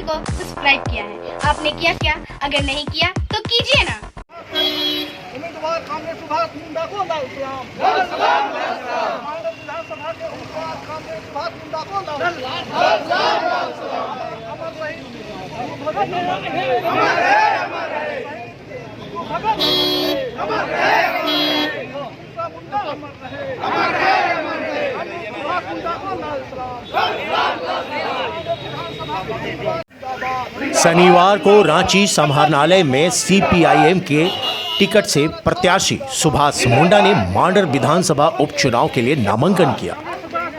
को सब्सक्राइब किया है। आपने किया क्या? अगर नहीं किया तो कीजिए ना। उम्मीदवार कांग्रेस सुभाष मुंडा को लाल सलाम। माननीय विधानसभा के उम्मीदवार कांग्रेस सुभाष मुंडा को लाल सलाम। अमर रही भगत अमर है, अमर है, भगत अमर है, मुंडा अमर रहे, अमर है, अमर है, सुभाष मुंडा को लाल सलाम। शनिवार को रांची समाहरणालय में सीपीआईएम के टिकट से प्रत्याशी सुभाष मुंडा ने मांडर विधानसभा उपचुनाव के लिए नामांकन किया।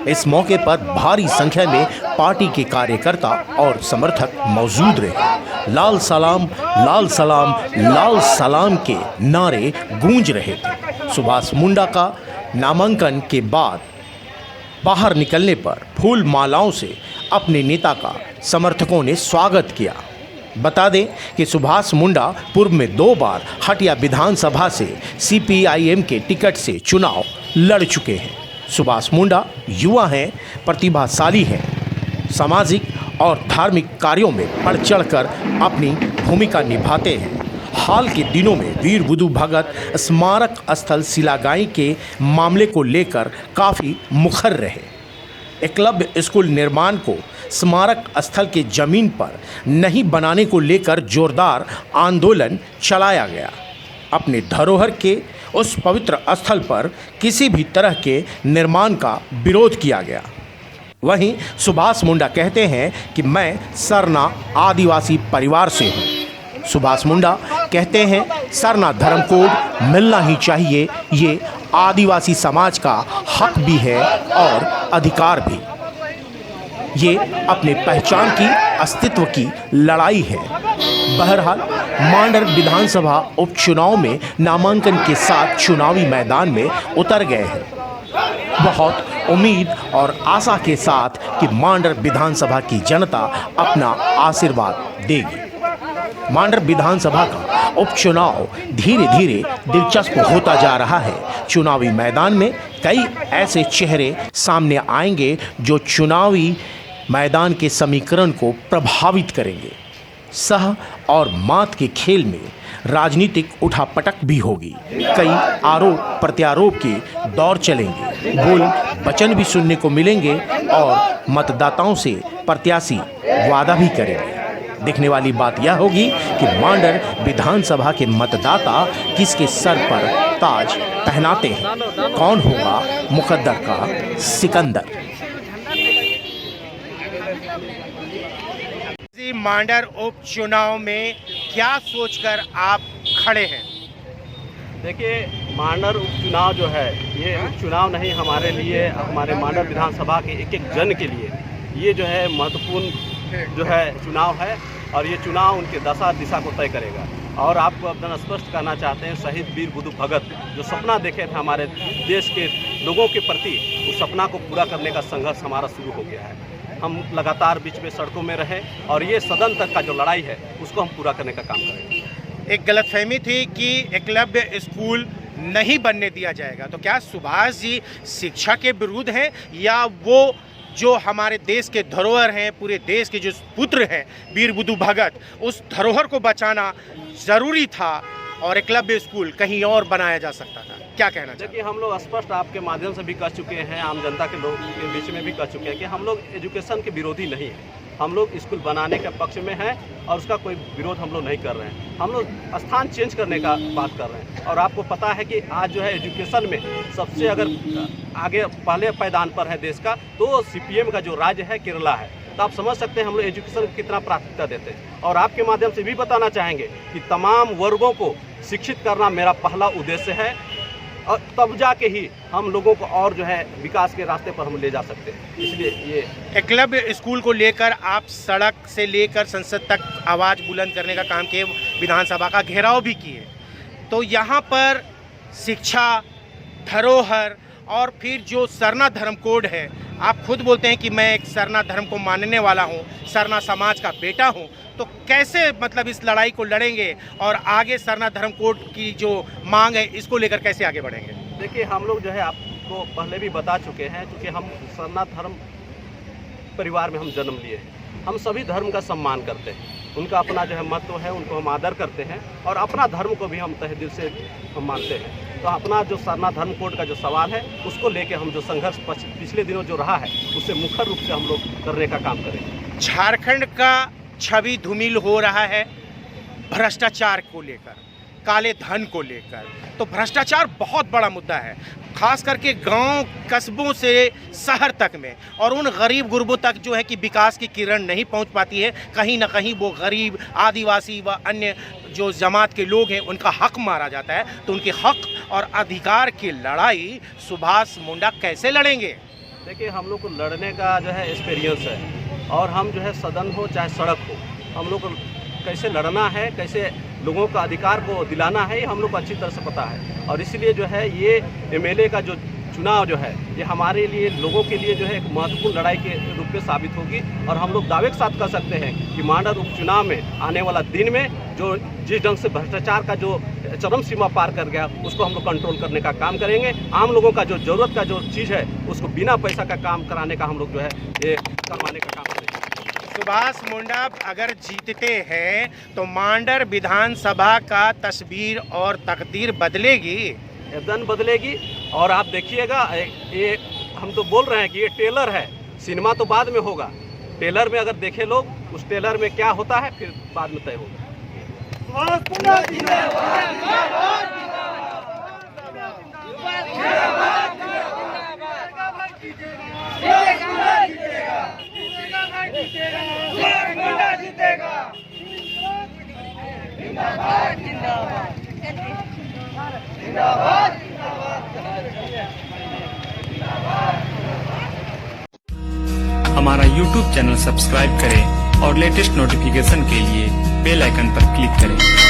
इस मौके पर भारी संख्या में पार्टी के कार्यकर्ता और समर्थक मौजूद रहे। लाल सलाम, लाल सलाम, लाल सलाम के नारे गूंज रहे थे। सुभाष मुंडा का नामांकन के बाद बाहर निकलने पर फूल मालाओं से अपने नेता का समर्थकों ने स्वागत किया। बता दें कि सुभाष मुंडा पूर्व में 2 बार हटिया विधानसभा से सीपीआईएम के टिकट से चुनाव लड़ चुके हैं। सुभाष मुंडा युवा हैं, प्रतिभाशाली हैं, सामाजिक और धार्मिक कार्यों में बढ़ चढ़कर अपनी भूमिका निभाते हैं। हाल के दिनों में वीर बुधु भगत स्मारक स्थल सिलागाई के मामले को लेकर काफ़ी मुखर रहे। एकलव्य स्कूल निर्माण को स्मारक स्थल के जमीन पर नहीं बनाने को लेकर जोरदार आंदोलन चलाया गया। अपने धरोहर के उस पवित्र स्थल पर किसी भी तरह के निर्माण का विरोध किया गया। वहीं सुभाष मुंडा कहते हैं कि मैं सरना आदिवासी परिवार से हूँ। सुभाष मुंडा कहते हैं सरना धर्म कोड मिलना ही चाहिए, ये आदिवासी समाज का हक भी है और अधिकार भी। ये अपने पहचान की, अस्तित्व की लड़ाई है। बहरहाल मांडर विधानसभा उपचुनाव में नामांकन के साथ चुनावी मैदान में उतर गए हैं। बहुत उम्मीद और आशा के साथ कि मांडर विधानसभा की जनता अपना आशीर्वाद देगी। मांडर विधानसभा का उपचुनाव धीरे धीरे दिलचस्प होता जा रहा है। चुनावी मैदान में कई ऐसे चेहरे सामने आएंगे जो चुनावी मैदान के समीकरण को प्रभावित करेंगे। सह और मात के खेल में राजनीतिक उठापटक भी होगी। कई आरोप प्रत्यारोप के दौर चलेंगे। बोल वचन भी सुनने को मिलेंगे और मतदाताओं से प्रत्याशी वादा भी करेंगे। देखने वाली बात यह होगी कि मांडर विधानसभा के मतदाता किसके सर पर ताज पहनाते हैं। कौन होगा मुकद्दर का सिकंदर। मांडर उपचुनाव में क्या सोचकर आप खड़े हैं? देखिए, मांडर उपचुनाव जो है ये उपचुनाव नहीं, हमारे लिए, हमारे मांडर विधानसभा के एक एक जन के लिए ये जो है महत्वपूर्ण जो है चुनाव है और ये चुनाव उनके दशा दिशा को तय करेगा। और आपको अपना स्पष्ट करना चाहते हैं, शहीद वीर बुधु भगत जो सपना देखे थे हमारे देश के लोगों के प्रति, उस सपना को पूरा करने का संघर्ष हमारा शुरू हो गया है। हम लगातार बीच में सड़कों में रहे और ये सदन तक का जो लड़ाई है उसको हम पूरा करने का काम करेंगे। एक गलतफहमी थी कि एकलव्य स्कूल नहीं बनने दिया जाएगा, तो क्या सुभाष जी शिक्षा के विरुद्ध हैं या वो जो हमारे देश के धरोहर हैं, पूरे देश के जो पुत्र हैं वीर बुधु भगत, उस धरोहर को बचाना ज़रूरी था और एकलव्य स्कूल कहीं और बनाया जा सकता था? क्या कहना चाहिए? देखिए, हम लोग स्पष्ट आपके माध्यम से भी कह चुके हैं, आम जनता के लोग के बीच में भी कह चुके हैं कि हम लोग एजुकेशन के विरोधी नहीं हैं। हम लोग स्कूल बनाने के पक्ष में हैं और उसका कोई विरोध हम लोग नहीं कर रहे हैं। हम लोग स्थान चेंज करने का बात कर रहे हैं। और आपको पता है कि आज जो है एजुकेशन में सबसे अगर आगे पहले पायदान पर है देश का, तो सीपीएम का जो राज्य है केरला है। तो आप समझ सकते हैं हम लोग एजुकेशन को कितना प्राथमिकता देते हैं। और आपके माध्यम से भी बताना चाहेंगे कि तमाम वर्गों को शिक्षित करना मेरा पहला उद्देश्य है और तब जाके ही हम लोगों को और जो है विकास के रास्ते पर हम ले जा सकते हैं। इसलिए ये एकलव्य स्कूल को लेकर आप सड़क से लेकर संसद तक आवाज़ बुलंद करने का काम किए, विधानसभा का घेराव भी किए। तो यहाँ पर शिक्षा, धरोहर और फिर जो सरना धर्म कोड है, आप खुद बोलते हैं कि मैं एक सरना धर्म को मानने वाला हूँ, सरना समाज का बेटा हूँ, तो कैसे मतलब इस लड़ाई को लड़ेंगे और आगे सरना धर्म कोड की जो मांग है इसको लेकर कैसे आगे बढ़ेंगे? देखिए, हम लोग जो है आपको पहले भी बता चुके हैं, क्योंकि हम सरना धर्म परिवार में हम जन्म लिए हैं। हम सभी धर्म का सम्मान करते हैं, उनका अपना जो है महत्व है, उनको हम आदर करते हैं और अपना धर्म को भी हम तहे दिल से हम मानते हैं। तो अपना जो सरना धर्म कोड का जो सवाल है उसको लेके हम जो संघर्ष पिछले दिनों जो रहा है उससे मुखर रूप से हम लोग करने का काम करेंगे। झारखंड का छवि धूमिल हो रहा है भ्रष्टाचार को लेकर, काले धन को लेकर। तो भ्रष्टाचार बहुत बड़ा मुद्दा है, खास करके गांव कस्बों से शहर तक में, और उन गरीब गुरबों तक जो है कि विकास की किरण नहीं पहुंच पाती है। कहीं ना कहीं वो गरीब आदिवासी व अन्य जो जमात के लोग हैं उनका हक मारा जाता है। तो उनके हक और अधिकार की लड़ाई सुभाष मुंडा कैसे लड़ेंगे? देखिए, हम लोग को लड़ने का जो है एक्सपीरियंस है और हम जो है सदन हो चाहे सड़क हो, हम लोग को कैसे लड़ना है, कैसे लोगों का अधिकार को दिलाना है, ये हम लोग को अच्छी तरह से पता है। और इसलिए जो है ये एमएलए का जो चुनाव जो है ये हमारे लिए, लोगों के लिए जो है एक महत्वपूर्ण लड़ाई के रूप में साबित होगी। और हम लोग दावे के साथ कह सकते हैं कि मांडर उपचुनाव में आने वाला दिन में जो जिस ढंग से भ्रष्टाचार का जो चरम सीमा पार कर गया उसको हम लोग कंट्रोल करने का काम करेंगे। आम लोगों का जो ज़रूरत का जो चीज़ है उसको बिना पैसा का काम कराने का हम लोग जो है ये करवाने का काम करेंगे। सुभाष मुंडा अगर जीतते हैं तो मांडर विधानसभा का तस्वीर और तकदीर बदलेगी, एकदम बदलेगी। और आप देखिएगा, ये हम तो बोल रहे हैं कि ये टेलर है, सिनेमा तो बाद में होगा। टेलर में अगर देखे लोग उस टेलर में क्या होता है फिर बाद में तय होगा। हमारा YouTube चैनल सब्सक्राइब करें और लेटेस्ट नोटिफिकेशन के लिए बेल आइकन पर क्लिक करें।